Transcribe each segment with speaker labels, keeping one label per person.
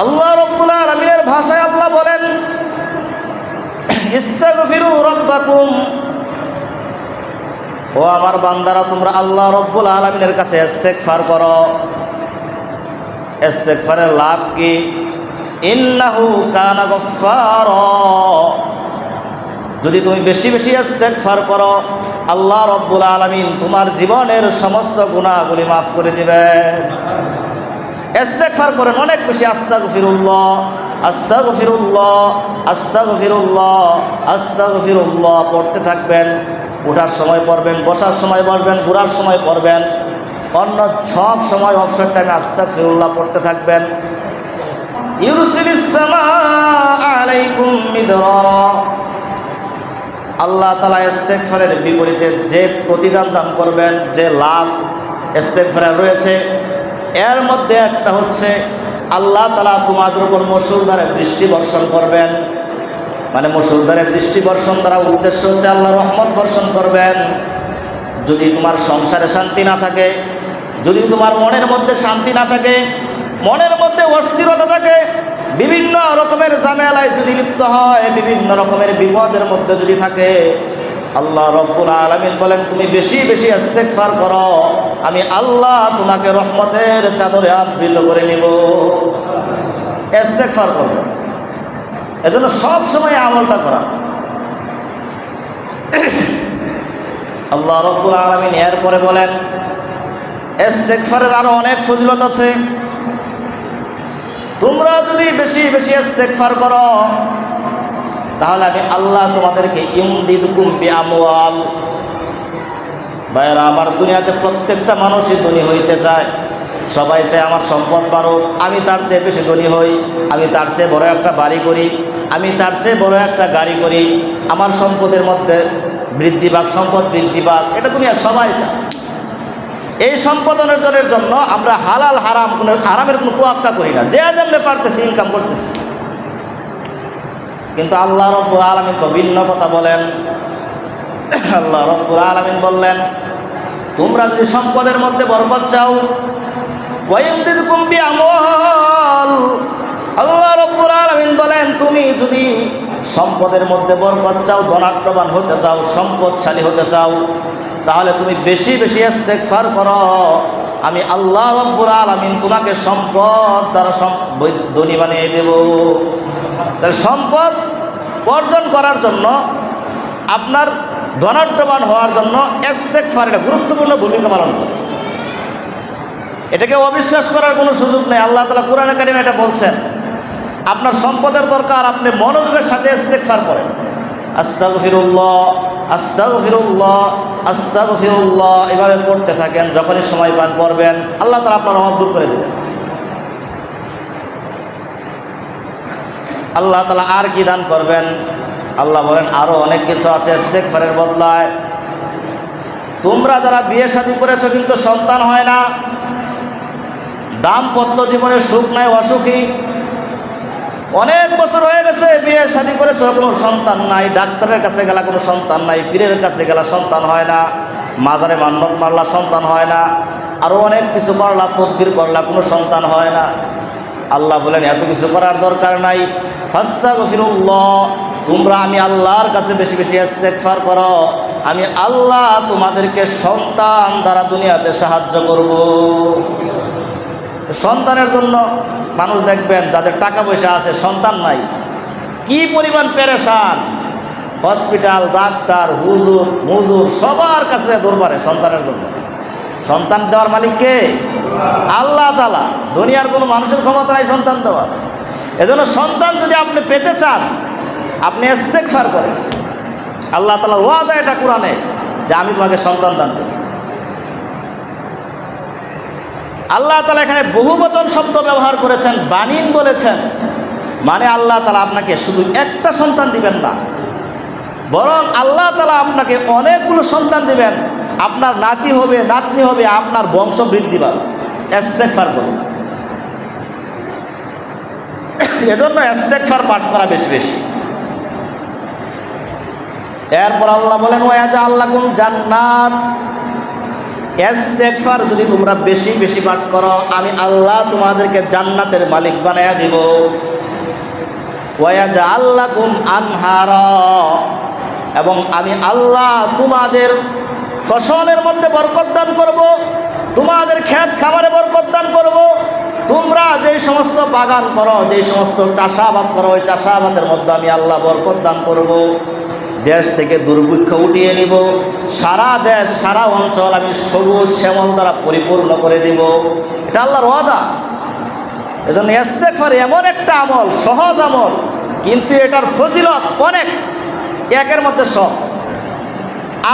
Speaker 1: আল্লাহ রাব্বুল আলামিনের ভাষায় আল্লাহ বলেন, ইস্তাগফিরু রাব্বাকুম, ও আমার বান্দারা তোমরা আল্লাহ রাব্বুল আলামিনের কাছে ইস্তেগফার করো। ইস্তেগফারের লাভ কি? ইন্নাহু কানা গফফারা, যদি তুমি বেশি বেশি ইস্তেগফার করো আল্লাহ রাব্বুল আলামিন তোমার জীবনের সমস্ত গুনাহগুলি মাফ করে দিবেন। ইস্তেগফার করেন অনেক বেশি, আস্তাগফিরুল্লাহ আস্তাগফিরুল্লাহ আস্তাগফিরুল্লাহ আস্তাগফিরুল্লাহ পড়তে থাকবেন। ওঠার সময় পড়বেন, বসার সময় পড়বেন, ঘোরার সময় পড়বেন, অন্য সব সময় অবসর টাইমে আস্তাগফিরুল্লাহ পড়তে থাকবেন। ইউরসিলিস সামাআ আলাইকুম মিদরারা, আল্লাহ তাআলা ইস্তেগফারের বিপরীতে যে প্রতিদান দান করবেন, যে লাভ ইস্তেগফারের রয়েছে, এর মধ্যে একটা হচ্ছে আল্লাহ তাআলা তোমাদের উপর মুষলধারে বৃষ্টি বর্ষণ করবেন। মানে মুষলধারে বৃষ্টি বর্ষণ দ্বারা উদ্দেশ্য হচ্ছে আল্লাহ রহমত বর্ষণ করবেন। যদি তোমার সংসারে শান্তি না থাকে, যদি তোমার মনের মধ্যে শান্তি না থাকে, মনের মধ্যে অস্থিরতা থাকে, বিভিন্ন রকমের ঝামেলায় যদি লিপ্ত হয়, বিভিন্ন রকমের বিপদের মধ্যে যদি থাকে, আল্লাহ রাব্বুল আলামিন বলেন তুমি বেশি বেশি ইস্তেগফার করো, আমি আল্লাহ তোমাকে রহমতের চাদরে আবৃত করে নিব। ইস্তেগফার করো, এজন্য সব সময় আমলটা করা। আল্লাহ রাব্বুল আলামিন এরপরে বলেন ইস্তেগফারের আরো অনেক ফজিলত আছে। তোমরা যদি বেশি বেশি ইস্তেগফার করো তাহলে আমি আল্লাহ তোমাদেরকে ইমদিদকুম বিআমওয়াল। ভাইরা আমার, দুনিয়াতে প্রত্যেকটা মানুষই ধনী হইতে চায়, সবাই চায় আমার সম্পদ বাড়ুক, আমি তার চেয়ে বেশি ধনী হই, আমি তার চেয়ে বড় একটা বাড়ি করি, আমি তার চেয়ে বড় একটা গাড়ি করি, আমার সম্পদের মধ্যে বৃদ্ধি পাক, সম্পদ বৃদ্ধি পাক, এটা দুনিয়া সবাই চায়। এই সম্পদ অর্জনের জন্য আমরা হালাল হারামের কোনো তোয়াক্কা করি না, যে যেমনি পারতেছি ইনকাম করতেছি। কিন্তু আল্লাহ রাব্বুল আলামিন তো ভিন্ন কথা বলেন। আল্লাহ রাব্বুল আলামিন বললেন তোমরা যদি সম্পদের মধ্যে বরকত চাও, ওয়াইমদিদকুম বিআমওয়াল, আল্লাহ রাব্বুল আলামিন বলেন তুমি যদি সম্পদের মধ্যে বরকত চাও, ধনাঢ্যবান হতে চাও, সম্পদশালী হতে চাও, তাহলে তুমি বেশি বেশি ইস্তেগফার করো, আমি আল্লাহ রাব্বুল আলামিন তোমাকে সম্পদ দ্বারা ধনী বানিয়ে দেব। তাহলে সম্পদ অর্জন করার জন্য, আপনার ধনাঢ্যবান হওয়ার জন্য ইস্তেগফার একটা গুরুত্বপূর্ণ ভূমিকা পালন করে। এটাকে অবিশ্বাস করার কোনো সুযোগ নেই। আল্লাহ তাআলা কোরআনে কারিমে এটা বলছেন। আপনার সম্পদের দরকার, আপনি মনোযোগের সাথে ইস্তেগফার করেন। আস্তাগফিরুল্লাহ আস্তাগফিরুল্লাহ আস্তাগফিরুল্লাহ এভাবে পড়তে থাকেন, যখনই সময় পান পড়বেন, আল্লাহ তাআলা আপনার অভাব দূর করে দেবেন। আল্লাহ তাআলা আর কি দান করবেন? আল্লাহ বলেন আরও অনেক কিছু আছে ইস্তেগফারের বদলায়। তোমরা যারা বিয়ে শাদী করেছো কিন্তু সন্তান হয় না, দাম্পত্য জীবনে সুখ নাই, অসুখী, অনেক বছর হয়ে গেছে বিয়ে শাদী করেছো, কোনো সন্তান নাই, ডাক্তারের কাছে গেলা কোনো সন্তান নাই, পীরের কাছে গেলা সন্তান হয় না, মাজারে মান্নত মারলা সন্তান হয় না, আরও অনেক কিছু করলা, তদবির করলা, কোনো সন্তান হয় না। আল্লাহ বলেন এত কিছু করার দরকার নাই, ফাস্তাগফিরুল্লাহ, তোমরা আমি আল্লাহর কাছে বেশি বেশি ইস্তেগফার করো, আমি আল্লাহ তোমাদেরকে সন্তান দ্বারা দুনিয়াতে সাহায্য করব। সন্তানের জন্য মানুষ দেখবেন যাদের টাকা পয়সা আছে সন্তান নাই, কি পরিমাণ পেরেশান, হসপিটাল, ডাক্তার, হুজুর মুজুর সবার কাছে দরবারে সন্তানের জন্য। সন্তান দেওয়ার মালিক কে? আল্লাহ তাআলা। দুনিয়ার কোনো মানুষের ক্ষমতা নাই সন্তান দেওয়ার। এজন্য সন্তান যদি আপনি পেতে চান, আপনি ইস্তেগফার করেন। আল্লাহ তাআলার ওয়াদা এটা কোরআনে যে আমি তোমাকে সন্তান দান করব। আল্লাহ তাআলা এখানে বহুবচন শব্দ ব্যবহার করেছেন, বানিন বলেছেন, মানে আল্লাহ তাআলা আপনাকে শুধু একটা সন্তান দিবেন না, বরং আল্লাহ তাআলা আপনাকে অনেকগুলো সন্তান দিবেন। আপনার নাতি হবে, নাতনি হবে, আপনার বংশ বৃদ্ধি পাবে। ইস্তেগফার করুন। এজন্য ইস্তেগফার পাঠ করা বেশি বেশি। এরপর আল্লাহ বলেন ওয়াজাআল লাকুম জান্নাত, ইস্তেগফার যদি তোমরা বেশি বেশি পাঠ করো, আমি আল্লাহ তোমাদেরকে জান্নাতের মালিক বানায়া দিব। ওয়ায়াজআল লাকুম আনহারা, এবং আমি আল্লাহ তোমাদের ফসলের মধ্যে বরকত দান করব, তোমাদের ক্ষেত খামারে বরকত দান করব। তোমরা যে সমস্ত বাগান করো, যে সমস্ত চাষাবাদ করো, ওই চাষাবাদের মধ্যে আমি আল্লাহ বরকত দান করব। দেশ থেকে দুর্ভিক্ষ উঠিয়ে নিব, সারা দেশ সারা অঞ্চল আমি সবুজ শ্যামল দ্বারা পরিপূর্ণ করে দিব। এটা আল্লাহর ওয়াদা। এজন্য ইস্তেগফার এমন একটা আমল, সহজ আমল, কিন্তু এটার ফজিলত অনেক, একের মধ্যে সব।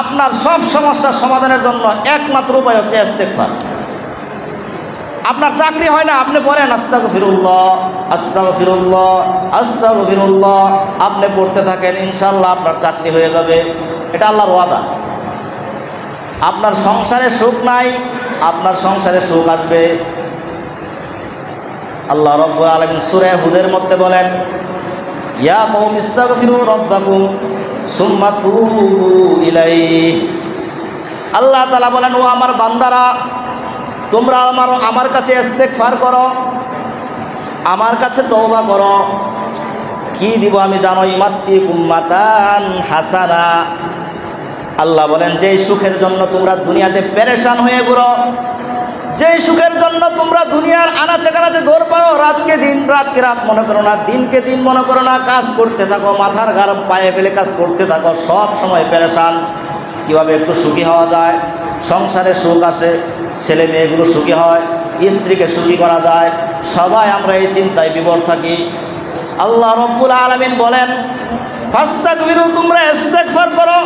Speaker 1: আপনার সব সমস্যার সমাধানের জন্য একমাত্র উপায় হচ্ছে ইস্তেগফার। আপনার চাকরি হয় না, আপনি পড়েন আস্তাগফিরুল্লাহ আস্তাগফিরুল্লাহ আস্তাগফিরুল্লাহ, আপনি পড়তে থাকেন, ইনশাআল্লাহ আপনার চাকরি হয়ে যাবে। এটা আল্লাহর ওয়াদা। আপনার সংসারে সুখ নাই, আপনার সংসারে সুখ আসবে। আল্লাহ রাব্বুল আলামিন সূরা হুদের মধ্যে বলেন, ইয়া কওম ইস্তাগফিরু রাব্বাকুম সুম্মা তুবু ইলাইহি। আল্লাহ তাআলা বলেন, ও আমার বান্দারা, তোমরা আমার কাছে ইস্তেগফার করো, আমার কাছে তওবা করো। কি দিব আমি জানো? ইমাত্তিকুম মাতান হাসানা। আল্লাহ বলেন, যেই সুখের জন্য তোমরা দুনিয়াতে পেরেশান হয়ে ঘুরো, যেই সুখের জন্য তোমরা দুনিয়ার আনাচে কানাচে দৌড় পাও, রাতকে দিন রাতকে রাত মনে করো না, দিনকে দিন মনে করো না, কাজ করতে থাকো, মাথার ঘাম পায়ে ফেলে কাজ করতে থাকো, সব সময় পেরেশান। কীভাবে একটু সুখী হওয়া যায়, সংসারে সুখ আসে, ছেলে মেয়েগুলো সুখী হয়, স্ত্রীকে সুখী করা যায়, সবাই আমরা এই চিন্তায় বিভোর থাকি। আল্লাহ রাব্বুল আলামিন বলেন, ফাস্তাগফিরু, তোমরা ইস্তেগফার করো,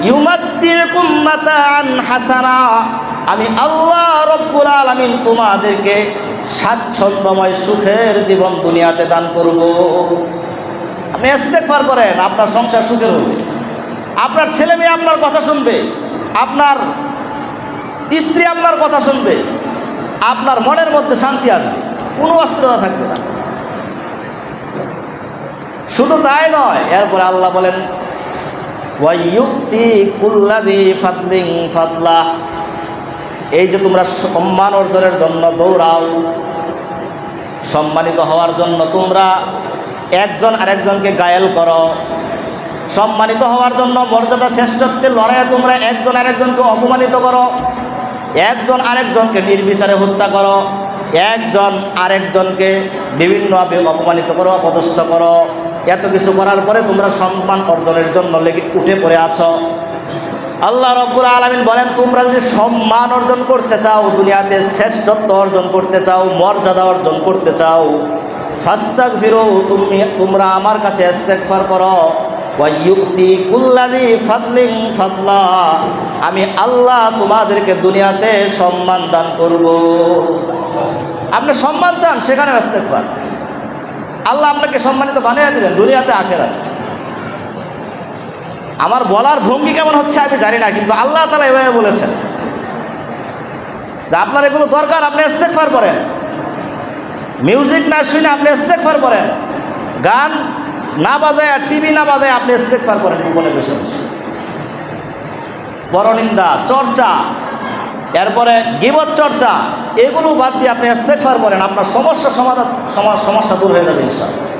Speaker 1: ইউমাত্তিকুম মাতাআন হাসানা, আমি আল্লাহ রাব্বুল আলামিন তোমাদেরকে স্বাচ্ছন্দ্যময় সুখের জীবন দুনিয়াতে দান করব। আপনি ইস্তেগফার করেন, আপনার সংসার সুখের হবে, আপনার ছেলে মেয়ে আপনার কথা শুনবে, আপনার স্ত্রী আপনার কথা শুনবে, আপনার মনের মধ্যে শান্তি আসবে, কোনো অস্থিরতা থাকবে না। শুধু তাই নয়, এরপরে আল্লাহ বলেন, ওয়াইয়ুক্তি কুল্লাযী ফাদলিন ফাদলাহ, এই যে তোমরা সম্মান অর্জনের জন্য দৌড়াও, সম্মানিত হওয়ার জন্য তোমরা একজন আরেকজনকে গায়েল করো, সম্মানিত হওয়ার জন্য মর্যাদা শ্রেষ্ঠত্বের লড়াইয়ে তোমরা একজন আরেকজনকে অপমানিত করো, একজন আরেকজনকে নির্বিচারে হত্যা করো, একজন আরেকজনকে বিভিন্নভাবে অপমানিত করো, অপদস্থ করো, এত কিছু করার পরে তোমরা সম্মান অর্জনের জন্য লেগে উঠে পড়ে আছো। আল্লাহ রাব্বুল আলামিন বলেন, তোমরা যদি সম্মান অর্জন করতে চাও, দুনিয়াতে শ্রেষ্ঠত্ব অর্জন করতে চাও, মর্যাদা অর্জন করতে চাও, ফাস্তাগফিরু, তোমরা আমার কাছে ইস্তেগফার করো, ওয়াইয়ুক্তি কুল্লাযী ফাদলিন ফাদলাহ, আমি আল্লাহ তোমাদেরকে দুনিয়াতে সম্মান দান করব। আপনি সম্মান চান, সেখানে ইস্তেগফার, আল্লাহ আপনাকে সম্মানিত বানিয়ে দিবেন দুনিয়াতে আখিরাতে। আমার বলার ভঙ্গি কেমন হচ্ছে আমি জানি না, কিন্তু আল্লাহ তাআলা এভাবে বলেছেন যে আপনার এগুলো দরকার, আপনি ইস্তেগফার করেন। মিউজিক না শুনে আপনি ইস্তেগফার করেন, গান না বাজায়, টিভি না বাজায় আপনি ইস্তেগফার করেন গোপনে বসে বসে। পরনিন্দা, চর্চা, এরপরে গীবত চর্চা, এগুলো বাদ দিয়ে আপনি ইস্তেগফার করেন, আপনার সমস্যা দূর হয়ে যাবে ইনশাআল্লাহ।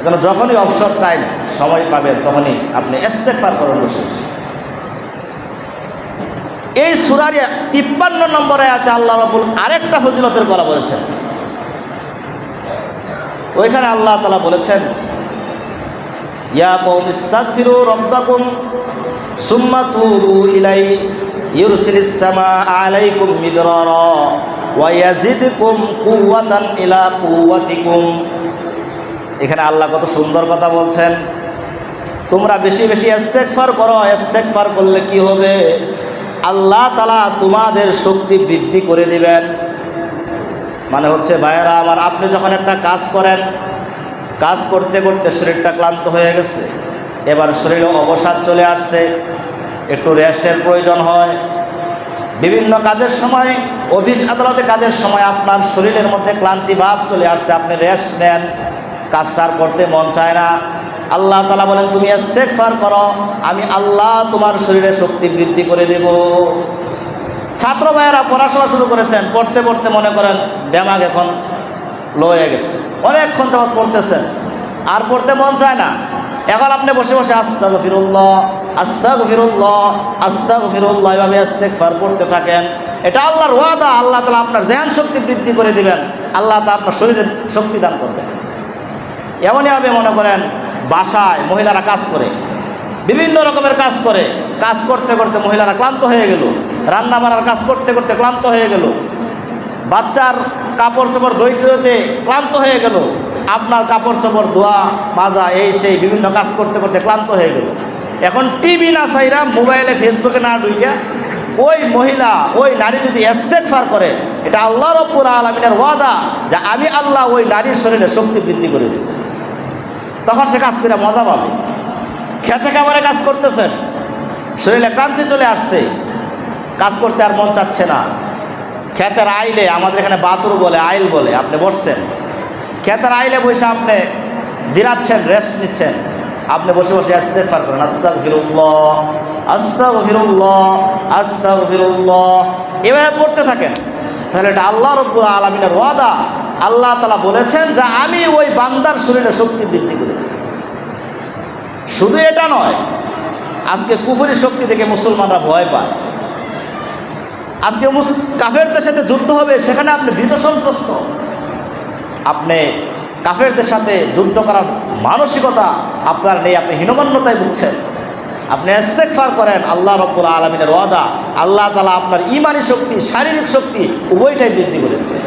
Speaker 1: এজন্য যখনই অবসর টাইম সময় পাবেন তখনই আপনি ইস্তেগফার করেন বসে বসে। এই সূরার 53 নম্বর আয়াতে আল্লাহ রাব্বুল আরেকটা ফজিলতের কথা বলেছেন। ওইখানে আল্লাহ তাআলা বলেছেন, ইয়া কওম ইস্তাগফিরু রাব্বাকুম সুম্মা তুবু ইলাইহি ইউরসিলিস সামাআ আলাইকুম মিদরারা ওয়া ইয়াজিদকুম কুওয়াতান ইলা কুওয়াতিকুম। এখানে আল্লাহ কত সুন্দর কথা বলছেন, তোমরা বেশি বেশি ইস্তেগফার করো। ইস্তেগফার করলে কি হবে? আল্লাহ তাআলা তোমাদের শক্তি বৃদ্ধি করে দিবেন। মানে হচ্ছে ভাইয়েরা আমার, আপনি যখন একটা কাজ করেন, কাজ করতে করতে শরীরটা ক্লান্ত হয়ে গেছে, এবার শরীরে অবসাদ চলে আসছে, একটু রেস্টের প্রয়োজন হয়। বিভিন্ন কাজের সময়, অফিস আদালতে কাজের সময় আপনার শরীরের মধ্যে ক্লান্তি ভাব চলে আসছে, আপনি রেস্ট নেন, কাজটা আর করতে মন চায় না, আল্লাহ তাআলা বলেন তুমি ইস্তেগফার করো, আমি আল্লাহ তোমার শরীরে শক্তি বৃদ্ধি করে দেব। ছাত্র ভাইয়েরা পড়াশোনা শুরু করেছেন, পড়তে পড়তে মনে করেন দেমাগ এখন লো হয়ে গেছে, অনেকক্ষণ যাবত পড়তেছেন, আর পড়তে মন চায় না। এখন আপনি বসে বসে আস্তাগফিরুল্লাহ আস্তাগফিরুল্লাহ আস্তাগফিরুল্লাহ এভাবে ইস্তেগফার পড়তে থাকেন। এটা আল্লাহর ওয়াদা, আল্লাহ তাআলা আপনার জ্ঞান শক্তি বৃদ্ধি করে দিবেন, আল্লাহ তাআলা আপনার শরীরে শক্তি দান করবেন। এমনইভাবে মনে করেন বাসায় মহিলারা কাজ করে, বিভিন্ন রকমের কাজ করে, কাজ করতে করতে মহিলারা ক্লান্ত হয়ে গেল, রান্না বান্নার কাজ করতে করতে ক্লান্ত হয়ে গেল, বাচ্চার কাপড় চোপড় ধুইতে ধুইতে ক্লান্ত হয়ে গেল, আপনার কাপড় চোপড় ধোয়া মাজা এই সেই বিভিন্ন কাজ করতে করতে ক্লান্ত হয়ে গেল। এখন টিভি না চাইরা মোবাইলে ফেসবুকে না ঢুকে ওই মহিলা ওই নারী যদি ইস্তেগফার করে, এটা আল্লাহ রাব্বুল আলামিনের ওয়াদা যে আমি আল্লাহ ওই নারীর শরীরে শক্তি বৃদ্ধি করে দেব। তখন সে কাজ করে মজা পাবে। খেতে খাবারে কাজ করতেছেন, শরীরে ক্লান্তি চলে আসছে, কাজ করতে আর মন চাচ্ছে না। খেতের আইলে, আমাদের এখানে বাতুর বলে, আইল বলে, আপনি বসছেন খেতের আইলে বসে আপনি জিরাচ্ছেন, রেস্ট নিচ্ছেন, আপনি বসে বসে ইস্তেগফার করেন আস্তাগফিরুল্লাহ আস্তাগফিরুল্লাহ আস্তাগফিরুল্লাহ এভাবে পড়তে থাকেন। তাহলে এটা আল্লাহ রাব্বুল আলামিনের ওয়াদা, আল্লাহ তাআলা বলেছেন যে আমি ওই বান্দার শরীরে শক্তি বৃদ্ধি করে দেব। শুধু এটা নয়, আজকে কুফরি শক্তি থেকে মুসলমানরা ভয় পায়। আজকে কাফেরদের সাথে যুদ্ধ হবে, সেখানে আপনি ভীতসন্ত্রস্ত, আপনি কাফেরদের সাথে যুদ্ধ করার মানসিকতা আপনার নেই, আপনি হীনমন্যতায় ভুগছেন। আপনি ইস্তেগফার করেন, আল্লাহ রাব্বুল আলামিনের ওয়াদা, আল্লাহ তাআলা আপনার ঈমানি শক্তি, শারীরিক শক্তি উভয়টাই বৃদ্ধি করে দেবেন।